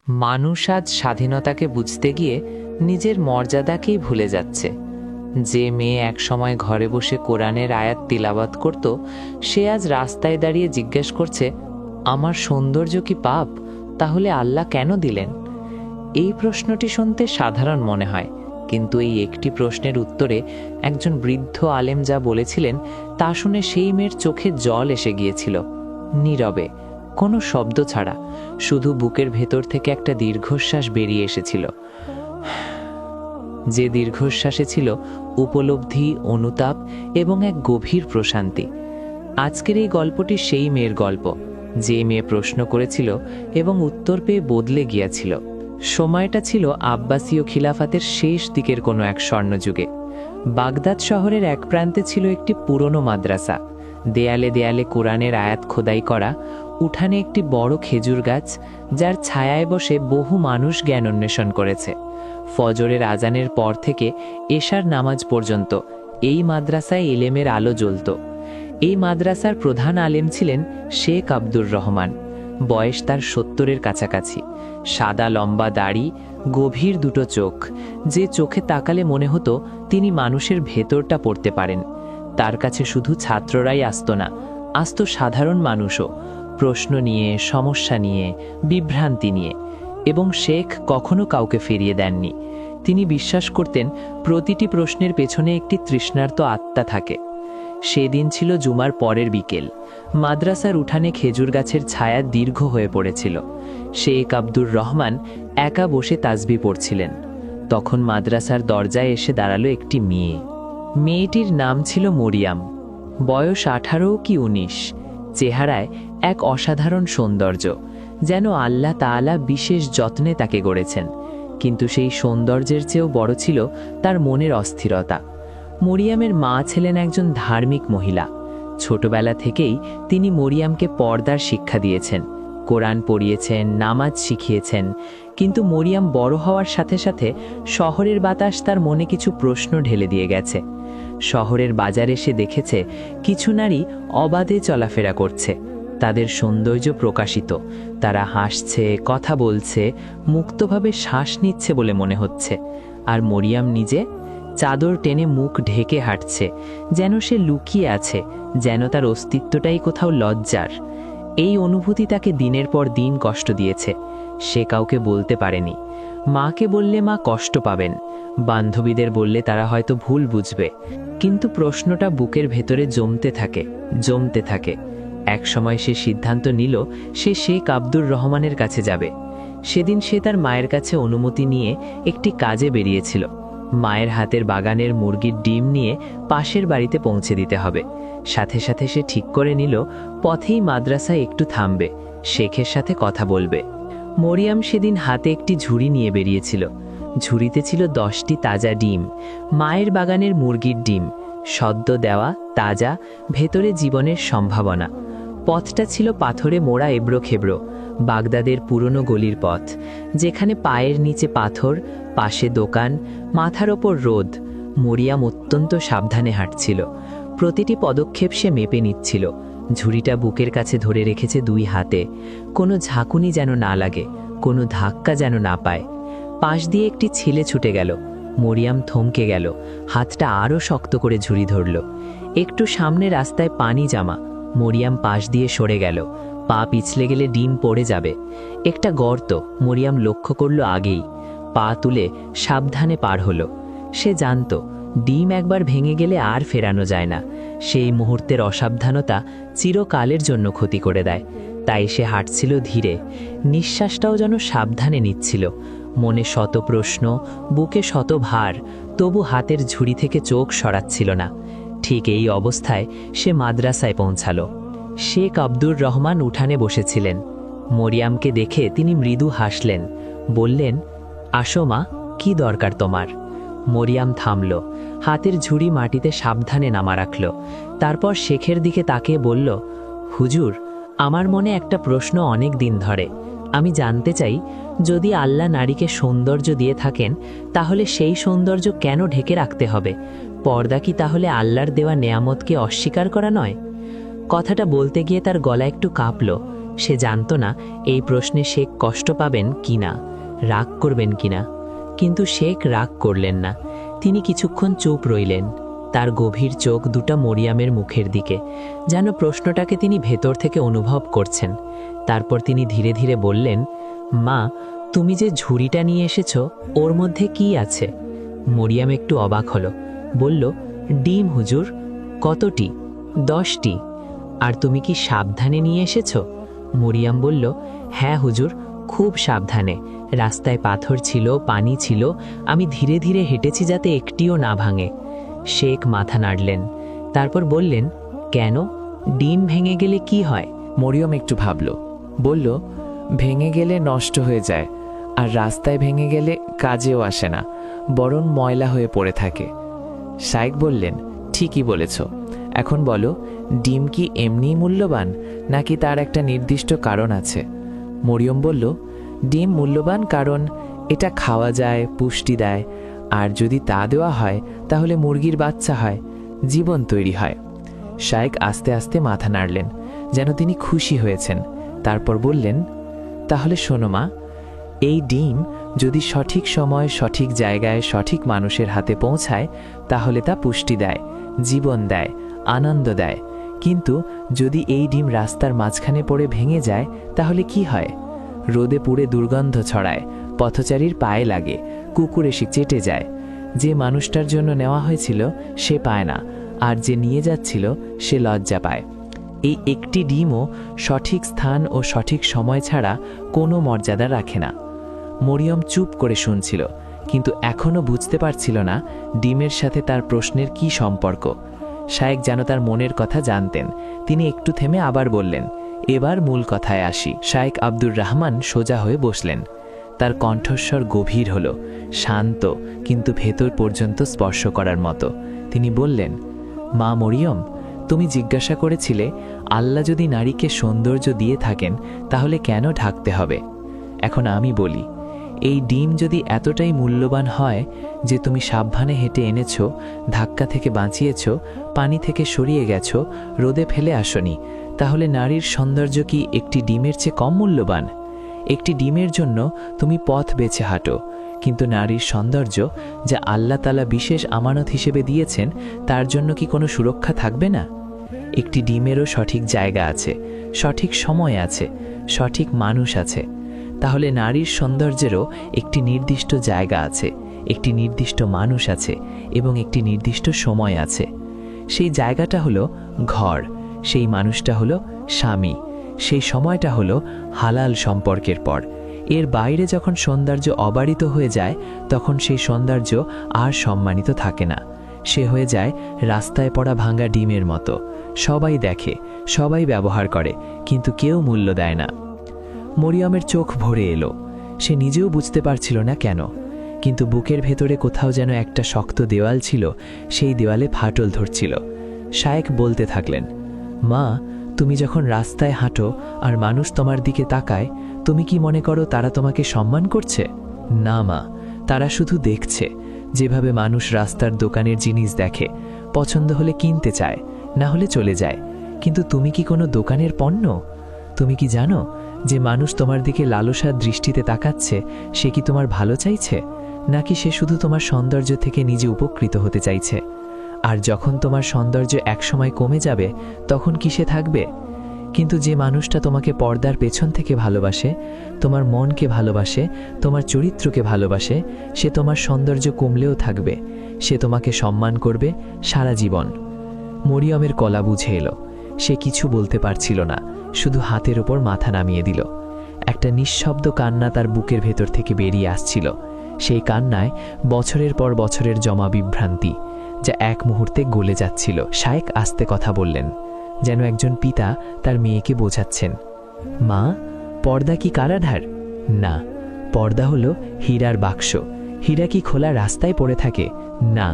মানুষ আজ স্বাধীনতাকে বুঝতে গিয়ে নিজের মর্যাদাকেই ভুলে যাচ্ছে। যে মেয়ে একসময় ঘরে বসে কোরআনের আয়াত তিলাওয়াত করত, সে আজ রাস্তায় দাঁড়িয়ে জিজ্ঞেস করছে, আমার সৌন্দর্য কি পাপ? তাহলে আল্লাহ কেন দিলেন? এই প্রশ্নটি শুনতে সাধারণ মনে হয়, কিন্তু এই একটি প্রশ্নের উত্তরে একজন বৃদ্ধ আলেম যা বলেছিলেন তা শুনে সেই মেয়ের চোখে জল এসে গিয়েছিল। নীরবে, কোনো শব্দ ছাড়া, শুধু বুকের ভেতর থেকে একটা দীর্ঘশ্বাস বেরিয়ে এসেছিল। যে দীর্ঘশ্বাসে ছিল উপলব্ধি, অনুতাপ এবং এক গভীর প্রশান্তি। আজকের এই গল্পটি সেই মেয়ের গল্প, যে মেয়ে প্রশ্ন করেছিল এবং উত্তর পেয়ে বদলে গিয়েছিল। সময়টা ছিল আব্বাসীয় খিলাফাতের শেষ দিকের কোনো এক স্বর্ণযুগে। বাগদাদ শহরের এক প্রান্তে ছিল একটি পুরনো মাদ্রাসা। দেয়ালে দেয়ালে কোরআনের আয়াত খোদাই করা, উঠানে একটি বড় খেজুর গাছ, যার ছায়ায় বসে বহু মানুষ জ্ঞান অন্বেষণ করেছে। ফজরের আজানের পর থেকে এশার নামাজ পর্যন্ত এই মাদ্রাসায় ইলমের আলো জ্বলত। এই মাদ্রাসার প্রধান আলেম ছিলেন শেখ আব্দুর রহমান। বয়স তার 70-এর কাছাকাছি। সাদা লম্বা দাড়ি, গভীর দুটো চোখ, যে চোখে তাকালে মনে হতো তিনি মানুষের ভেতরটা পড়তে পারেন। তার কাছে শুধু ছাত্ররাই আসতো না, আসতো সাধারণ মানুষও, প্রশ্ন নিয়ে, সমস্যা নিয়ে, বিভ্রান্তি নিয়ে। এবং শেখ কখনো কাউকে ফিরিয়ে দেননি। তিনি বিশ্বাস করতেন প্রতিটি প্রশ্নের পেছনে একটি তৃষ্ণার্ত আত্মা থাকে। সেদিন ছিল জুমার পরের বিকেল। মাদ্রাসার উঠানে খেজুর গাছের ছায়া দীর্ঘ হয়ে পড়েছিল। শেখ আব্দুর রহমান একা বসে তাসবিহ পড়ছিলেন। তখন মাদ্রাসার দরজায় এসে দাঁড়ালো একটি মেয়ে। মেয়েটির নাম ছিল মরিয়াম। বয়স 18 কি 19। চেহারায় এক অসাধারণ সৌন্দর্য, যেন আল্লাহ তাআলা বিশেষ যত্নে তাকে গড়েছেন। কিন্তু সেই সৌন্দর্যের চেয়েও বড় ছিল তার মনের অস্থিরতা। মরিয়ামের মা ছিলেন একজন ধার্মিক মহিলা। ছোটবেলা থেকেই তিনি মরিয়ামকে পর্দার শিক্ষা দিয়েছেন, কোরআন পড়িয়েছেন, নামাজ শিখিয়েছেন। কিন্তু মরিয়াম বড় হওয়ার সাথে সাথে শহরের বাতাস তার মনে কিছু প্রশ্ন ঢেলে দিয়ে গেছে। শহরের বাজারে সে দেখেছে কিছু নারী অবাধে চলাফেরা করছে, তাদের সৌন্দর্য প্রকাশিত, তারা হাসছে, কথা বলছে, মুক্তভাবে শ্বাস নিচ্ছে বলে মনে হচ্ছে। আর মরিয়াম নিজে চাদর টেনে মুখ ঢেকে হাঁটছে, যেন সে লুকিয়ে আছে, যেন তার অস্তিত্বটাই কোথাও লজ্জার। এই অনুভূতি তাকে দিনের পর দিন কষ্ট দিয়েছে। সে কাউকে বলতে পারেনি। মাকে বললে মা কষ্ট পাবেন, বান্ধবীদের বললে তারা হয়তো ভুল বুঝবে। কিন্তু প্রশ্নটা বুকের ভেতরে জমতে থাকে। এক সময় সে সিদ্ধান্ত নিল সে শেখ আব্দুর রহমানের কাছে যাবে। সেদিন সে তার মায়ের কাছে অনুমতি নিয়ে একটি কাজে বেরিয়েছিল। মায়ের হাতের বাগানের মুরগির ডিম নিয়ে পাশের বাড়িতে পৌঁছে দিতে হবে। সাথে সাথে সে ঠিক করে নিল পথেই মাদ্রাসায় একটু থামবে, শেখের সাথে কথা বলবে। মরিয়াম সেদিন হাতে একটি ঝুড়ি নিয়ে বেরিয়েছিল। ঝুড়িতে ছিল 10টি তাজা ডিম, মায়ের বাগানের মুরগির ডিম, সদ্য দেওয়া, তাজা, ভেতরে জীবনের সম্ভাবনা। পথটা ছিল পাথরে মোড়া এবড়ো খেবড়ো, বাগদাদের পুরনো গলির পথ, যেখানে পায়ের নিচে পাথর, পাশে দোকান, মাথার ওপর রোদ। মরিয়াম অত্যন্ত সাবধানে হাঁটছিল। প্রতিটি পদক্ষেপ সে মেপে নিচ্ছিল। ঝুড়িটা বুকের কাছে ধরে রেখেছে 2 হাতে। কোনো ঝাঁকুনি যেন না লাগে, কোনো ধাক্কা যেন না পায়। পাশ দিয়ে একটি ছেলে ছুটে গেল। মরিয়াম থমকে গেল, হাতটা আরও শক্ত করে ঝুড়ি ধরল। একটু সামনে রাস্তায় পানি জমা। মরিয়াম পাশ দিয়ে সরে গেল। পা পিছলে গেলে ডিম পড়ে যাবে। একটা গর্ত মরিয়াম লক্ষ্য করল আগেই। পা তুলে সাবধানে পার হলো। সে জানত ডিম একবার ভেঙে গেলে আর ফেরানো যায় না। সেই মুহূর্তের অসাবধানতা চিরকালের জন্য ক্ষতি করে দেয়। তাই সে হাঁটছিল ধীরে, নিঃশ্বাসটাও যেন সাবধানে নিচ্ছিল। মনে শত প্রশ্ন, বুকে শত ভার, তবু হাতের ঝুড়ি থেকে চোখ সরাচ্ছিল না। ঠিক এই অবস্থায় সে মাদ্রাসায় পৌঁছালো। শেখ আব্দুর রহমান উঠানে বসেছিলেন। মরিয়ামকে দেখে তিনি মৃদু হাসলেন, বললেন, আসো মা, কি দরকার তোমার? মরিয়াম থামল, হাতের ঝুড়ি মাটিতে সাবধানে নামা রাখল। তারপর শেখের দিকে তাকিয়ে বলল, হুজুর, আমার মনে একটা প্রশ্ন অনেক দিন ধরে। আমি জানতে চাই, যদি আল্লাহ নারীকে সৌন্দর্য দিয়ে থাকেন, তাহলে সেই সৌন্দর্য কেন ঢেকে রাখতে হবে? পর্দা কি তাহলে আল্লাহর দেওয়া নেয়ামতকে অস্বীকার করা নয়? কথাটা বলতে গিয়ে তার গলা একটু কাঁপল, সে জানত না এই প্রশ্নে শেখ কষ্ট পাবেন কিনা, রাগ করবেন কিনা। কিন্তু শেখ রাগ করলেন না। তিনি কিছুক্ষণ চুপ রইলেন, তার গভীর চোখ দুটা মরিয়ামের মুখের দিকে, যেন প্রশ্নটাকে তিনি ভেতর থেকে অনুভব করছেন। তারপর তিনি ধীরে ধীরে বললেন, মা, তুমি যে ঝুড়িটা নিয়ে এসেছো, ওর মধ্যে কি আছে? মরিয়াম একটু অবাক হলো, বলল, ডিম হুজুর। কতটি? 10টি। আর তুমি কি সাবধানে নিয়ে এসেছো? মরিয়াম বলল, হ্যাঁ হুজুর, খুব সাবধানে। রাস্তায় পাথর ছিল, পানি ছিল, আমি ধীরে ধীরে হেঁটেছি যাতে একটিও না ভাঙে। শেখ মাথা নাড়লেন, তারপর বললেন, কেন? ডিম ভেঙে গেলে কি হয়? মরিয়ম একটু ভাবল, বলল, ভেঙে গেলে নষ্ট হয়ে যায়, আর রাস্তায় ভেঙে গেলে কাজেও আসে না, বরং ময়লা হয়ে পড়ে থাকে। শাইখ বললেন, ঠিকই বলেছ। এখন বলো, ডিম কি এমনিই মূল্যবান, নাকি তার একটা নির্দিষ্ট কারণ আছে? মরিয়ম বলল, ডিম মূল্যবান কারণ এটা খাওয়া যায়, পুষ্টি দেয়, আর যদি তা দেওয়া হয় তাহলে মুরগির বাচ্চা হয়, জীবন তৈরি হয়। শাইখ আস্তে আস্তে মাথা নাড়লেন, যেন তিনি খুশি হয়েছেন। তারপর বললেন, তাহলে শোনো মা, এই ডিম যদি সঠিক সময়, সঠিক জায়গায়, সঠিক মানুষের হাতে পৌঁছায়, তাহলে তা পুষ্টি দেয়, জীবন দেয়, আনন্দ দেয়। কিন্তু যদি এই ডিম রাস্তার মাঝখানে পড়ে ভেঙে যায়, তাহলে কি হয়? রোদে পুড়ে দুর্গন্ধ ছড়ায়, পথচারীর পায়ে লাগে, কুকুর এসে চেটে যায়। যে মানুষটার জন্য নেওয়া হয়েছিল সে পায় না, আর যে নিয়ে যাচ্ছিল সে লজ্জা পায়। এই একটি ডিমও সঠিক স্থান ও সঠিক সময় ছাড়া কোনো মর্যাদা রাখে না। মরিয়ম চুপ করে শুনছিল, কিন্তু এখনও বুঝতে পারছিল না ডিমের সাথে তার প্রশ্নের কি সম্পর্ক। শায়েখ যেন তার মনের কথা জানতেন। তিনি একটু থেমে আবার বললেন, এবার মূল কথায় আসি। শায়েখ আব্দুর রহমান সোজা হয়ে বসলেন। তার কণ্ঠস্বর গভীর হল, শান্ত, কিন্তু ভেতর পর্যন্ত স্পর্শ করার মতো। তিনি বললেন, মা মরিয়ম, তুমি জিজ্ঞাসা করেছিলে, আল্লাহ যদি নারীকে সৌন্দর্য দিয়ে থাকেন তাহলে কেন ঢাকতে হবে? এখন আমি বলি, এই ডিম যদি এতটাই মূল্যবান হয় যে তুমি সাবধানে হেঁটে এনেছো, ধাক্কা থেকে বাঁচিয়েছো, পানি থেকে সরিয়ে গেছো, রোদে ফেলে আসনি, তাহলে নারীর সৌন্দর্য কি একটি ডিমের চেয়ে কম মূল্যবান? একটি ডিমের জন্য তুমি পথ বেছে হাঁটো, কিন্তু নারীর সৌন্দর্য যা আল্লাহ তাআলা বিশেষ আমানত হিসেবে দিয়েছেন, তার জন্য কি কোনো সুরক্ষা থাকবে না? একটি ডিমেরও সঠিক জায়গা আছে, সঠিক সময় আছে, সঠিক মানুষ আছে। তাহলে নারীর সৌন্দর্যেরও একটি নির্দিষ্ট জায়গা আছে, একটি নির্দিষ্ট মানুষ আছে, এবং একটি নির্দিষ্ট সময় আছে। সেই জায়গাটা হলো ঘর, সেই মানুষটা হলো স্বামী, সেই সময়টা হলো হালাল সম্পর্কের পর। এর বাইরে যখন সৌন্দর্য অবারিত হয়ে যায়, তখন সেই সৌন্দর্য আর সম্মানিত থাকে না। সে হয়ে যায় রাস্তায় পড়া ভাঙা ডিমের মতো। সবাই দেখে, সবাই ব্যবহার করে, কিন্তু কেউ মূল্য দেয় না। মরিয়মের চোখ ভরে এলো। সে নিজেও বুঝতে পারছিল না কেন, কিন্তু বুকের ভেতরে কোথাও যেন একটা শক্ত দেওয়াল ছিল, সেই দেওয়ালে ফাটল ধরছিল। শায়েখ বলতে থাকলেন, মা, তুমি যখন রাস্তায় হাঁটো আর মানুষ তোমার দিকে তাকায়, তুমি কি মনে করো তারা তোমাকে সম্মান করছে? না মা, তারা শুধু দেখছে, যেভাবে মানুষ রাস্তার দোকানের জিনিস দেখে, পছন্দ হলে কিনতে চায়, না হলে চলে যায়। কিন্তু তুমি কি কোনো দোকানের পণ্য? তুমি কি জানো যে মানুষ তোমার দিকে লালসার দৃষ্টিতে তাকাচ্ছে, সে কি তোমার ভালো চাইছে, নাকি সে শুধু তোমার সৌন্দর্য থেকে নিজে উপকৃত হতে চাইছে? আর যখন তোমার সৌন্দর্য একসময় কমে যাবে, তখন কি সে থাকবে? কিন্তু যে মানুষটা তোমাকে পর্দার পেছন থেকে ভালোবাসে, তোমার মনকে ভালোবাসে, তোমার চরিত্রকে ভালোবাসে, সে তোমার সৌন্দর্য কমলেও থাকবে, সে তোমাকে সম্মান করবে সারা জীবন। মরিয়মের কলা বুঝে এলো। সে কিছু বলতে পারছিল না, শুধু হাতের ওপর মাথা নামিয়ে দিল। একটা নিঃশব্দ কান্না তার বুকের ভেতর থেকে বেরিয়ে আসছিল। সেই কান্নায় বছরের পর বছরের জমা বিভ্রান্তি, যা এক মুহূর্তে গলে যাচ্ছিল। শায়েখ আস্তে কথা বললেন, যেন একজন পিতা তার মেয়েকে বোঝাচ্ছেন, মা, পর্দা কি কারাধার? না, পর্দা হলো হীরার বাক্স। হীরা কি খোলা রাস্তায় পড়ে থাকে? না,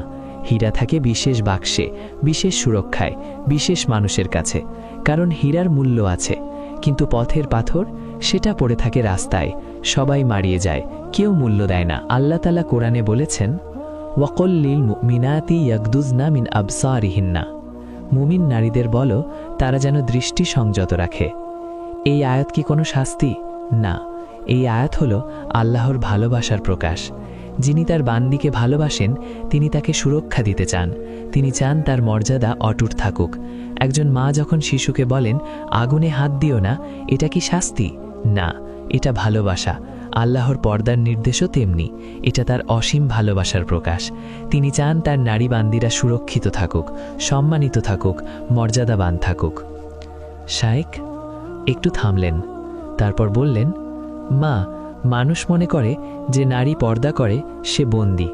হীরা থাকে বিশেষ বাক্সে, বিশেষ সুরক্ষায়, বিশেষ মানুষের কাছে। কারণ হীরার মূল্য আছে, কিন্তু পথের পাথর, সেটা পড়ে থাকে রাস্তায়, সবাই মারিয়ে যায়, কেউ মূল্য দেয় না। আল্লাহ তাআলা কোরআনে বলেছেন, ওয়াকুল লিল মুমিনাতি ইয়াগদুজনা মিন আবসারিহিন্না। মুমিন নারীদের বলো তারা যেন দৃষ্টি সংযত রাখে। এই আয়াত কি কোনো শাস্তি? না, এই আয়াত হলো আল্লাহর ভালোবাসার প্রকাশ। যিনি তার বান্দিকে ভালোবাসেন তিনি তাকে সুরক্ষা দিতে চান, তিনি চান তার মর্যাদা অটুট থাকুক। একজন মা যখন শিশুকে বলেন আগুনে হাত দিও না, এটা কি শাস্তি? না, এটা ভালোবাসা। আল্লাহর পর্দার নির্দেশও তেমনি, এটা তার অসীম ভালোবাসার প্রকাশ। তিনি চান তার নারী বান্দিরা সুরক্ষিত থাকুক, সম্মানিত থাকুক, মর্যাদাবান থাকুক। শায়েখ একটু থামলেন, তারপর বললেন, মা, মানুষ মনে করে যে নারী পর্দা করে সে বন্দী,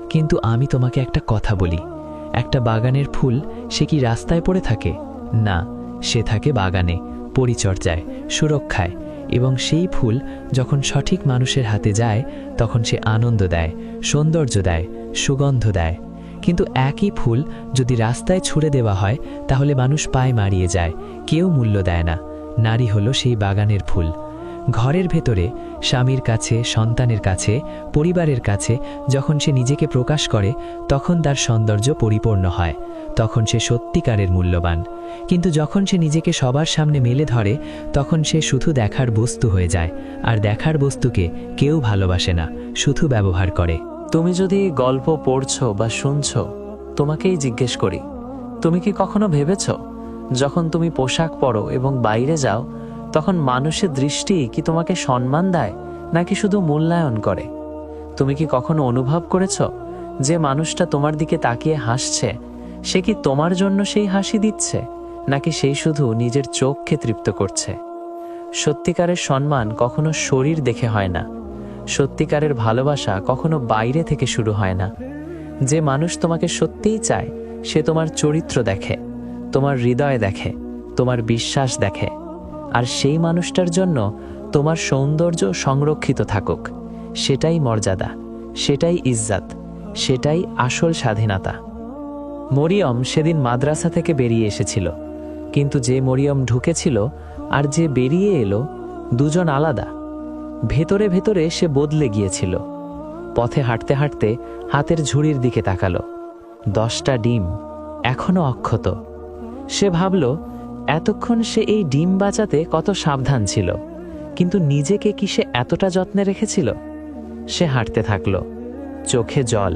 কিন্তু আমি তোমাকে একটা কথা বলি, একটা বাগানের ফুল সে কি রাস্তায় পড়ে থাকে? না, সে থাকে বাগানে, পরিচর্যায়, সুরক্ষায়, এবং সেই ফুল যখন সঠিক মানুষের হাতে যায় তখন সে আনন্দ দেয়, সৌন্দর্য দেয়, সুগন্ধ দেয়। কিন্তু একই ফুল যদি রাস্তায় ছুঁড়ে দেওয়া হয় তাহলে মানুষ পায়ে মারিয়ে যায়, কেউ মূল্য দেয় না। নারী হলো সেই বাগানের ফুল। ঘরের ভেতরে স্বামীর কাছে, সন্তানের কাছে, পরিবারের কাছে যখন সে নিজেকে প্রকাশ করে তখন তার সৌন্দর্য পরিপূর্ণ হয়, তখন সে সত্যিকারের মূল্যবান। কিন্তু যখন সে নিজেকে সবার সামনে মেলে ধরে তখন সে শুধু দেখার বস্তু হয়ে যায়, আর দেখার বস্তুকে কেউ ভালোবাসে না, শুধু ব্যবহার করে। তুমি যদি গল্প পড়ছো বা শুনছো, তোমাকেই জিজ্ঞেস করি, তুমি কি কখনো ভেবেছ যখন তুমি পোশাক পরো এবং বাইরে যাও তখন মানুষের দৃষ্টি কি তোমাকে সম্মান দেয় নাকি শুধু মূল্যায়ন করে? তুমি কি কখনো অনুভব করেছ যে মানুষটা তোমার দিকে তাকিয়ে হাসছে সে কি তোমার জন্য সেই হাসি দিচ্ছে নাকি সেই শুধু নিজের চোখকে তৃপ্ত করছে? সত্যিকারের সম্মান কখনো শরীর দেখে হয় না, সত্যিকারের ভালোবাসা কখনো বাইরে থেকে শুরু হয় না। যে মানুষ তোমাকে সত্যিই চায় সে তোমার চরিত্র দেখে, তোমার হৃদয় দেখে, তোমার বিশ্বাস দেখে, আর সেই মানুষটার জন্য তোমার সৌন্দর্য সংরক্ষিত থাকুক। সেটাই মর্যাদা, সেটাই ইজ্জত, সেটাই আসল স্বাধীনতা। মরিয়ম সেদিন মাদ্রাসা থেকে বেরিয়ে এসেছিল, কিন্তু যে মরিয়ম ঢুকেছিল আর যে বেরিয়ে এলো দুজন আলাদা। ভেতরে ভেতরে সে বদলে গিয়েছিল। পথে হাঁটতে হাঁটতে হাতের ঝুড়ির দিকে তাকালো, 10টা ডিম এখনো অক্ষত। সে ভাবল এতক্ষণ সে এই ডিম বাঁচাতে কত সাবধান ছিল, কিন্তু নিজেকে কি সে এতটা যত্নে রেখেছিল? সে হাঁটতে থাকলো, চোখে জল,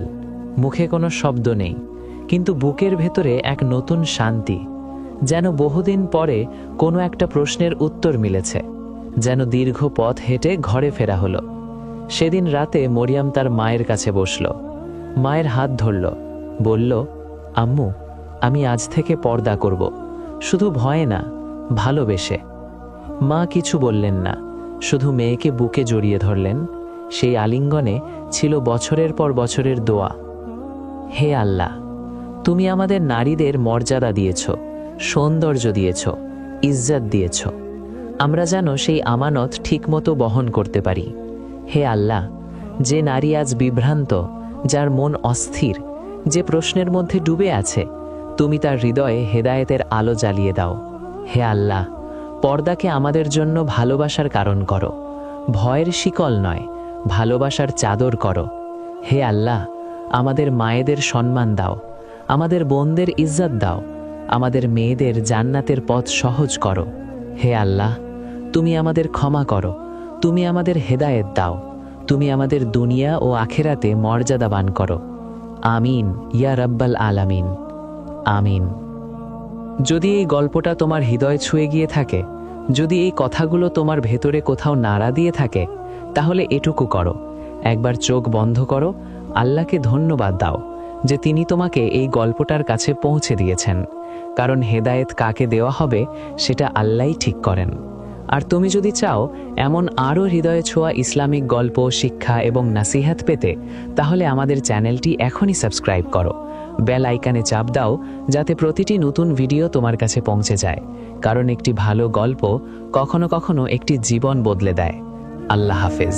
মুখে কোনো শব্দ নেই, কিন্তু বুকের ভেতরে এক নতুন শান্তি, যেন বহুদিন পরে কোনো একটা প্রশ্নের উত্তর মিলেছে, যেন দীর্ঘ পথ হেঁটে ঘরে ফেরা হলো। সেদিন রাতে মরিয়ম তার মায়ের কাছে বসল, মায়ের হাত ধরল, বলল, আম্মু, আমি আজ থেকে পর্দা করব, শুধু ভয়ে না, ভালোবেসে। মা কিছু বললেন না, শুধু মেয়েকে বুকে জড়িয়ে ধরলেন। সেই আলিঙ্গনে ছিল বছরের পর বছরের দোয়া। হে আল্লাহ, তুমি আমাদের নারীদের মর্যাদা দিয়েছ, সৌন্দর্য দিয়েছ, ইজ্জত দিয়েছ। আমরা যেন সেই আমানত ঠিকমতো বহন করতে পারি। হে আল্লাহ, যে নারী আজ বিভ্রান্ত, যার মন অস্থির, যে প্রশ্নের মধ্যে ডুবে আছে, তুমি তার হৃদয়ে হেদায়েতের আলো জ্বালিয়ে দাও। হে আল্লাহ, পর্দাকে আমাদের জন্য ভালোবাসার কারণ করো, ভয়ের শিকল নয়, ভালোবাসার চাদর করো। হে আল্লাহ, আমাদের মায়েদের সম্মান দাও, আমাদের বোনদের ইজ্জত দাও, আমাদের মেয়েদের জান্নাতের পথ সহজ করো। হে আল্লাহ, তুমি আমাদের ক্ষমা করো, তুমি আমাদের হেদায়েত দাও, তুমি আমাদের দুনিয়া ও আখেরাতে মর্যাদাবান করো। আমিন ইয়া রাব্বাল আলামিন। আমিন। যদি এই গল্পটা তোমার হৃদয় ছুঁয়ে গিয়ে থাকে, যদি এই কথাগুলো তোমার ভেতরে কোথাও নাড়া দিয়ে থাকে, তাহলে এটুকু করো, একবার চোখ বন্ধ করো, আল্লাহকে ধন্যবাদ দাও যে তিনি তোমাকে এই গল্পটার কাছে পৌঁছে দিয়েছেন। কারণ হেদায়েত কাকে দেওয়া হবে সেটা আল্লাহই ঠিক করেন। আর তুমি যদি চাও এমন আরও হৃদয়ে ছোঁয়া ইসলামিক গল্প, শিক্ষা এবং নাসিহাত পেতে, তাহলে আমাদের চ্যানেলটি এখনই সাবস্ক্রাইব করো, বেল আইকনে চাপ দাও যাতে প্রতিটি নতুন ভিডিও তোমার কাছে পৌঁছে যায়। কারণ একটি ভালো গল্প কখনো কখনো একটি জীবন বদলে দেয়। আল্লাহ হাফেজ।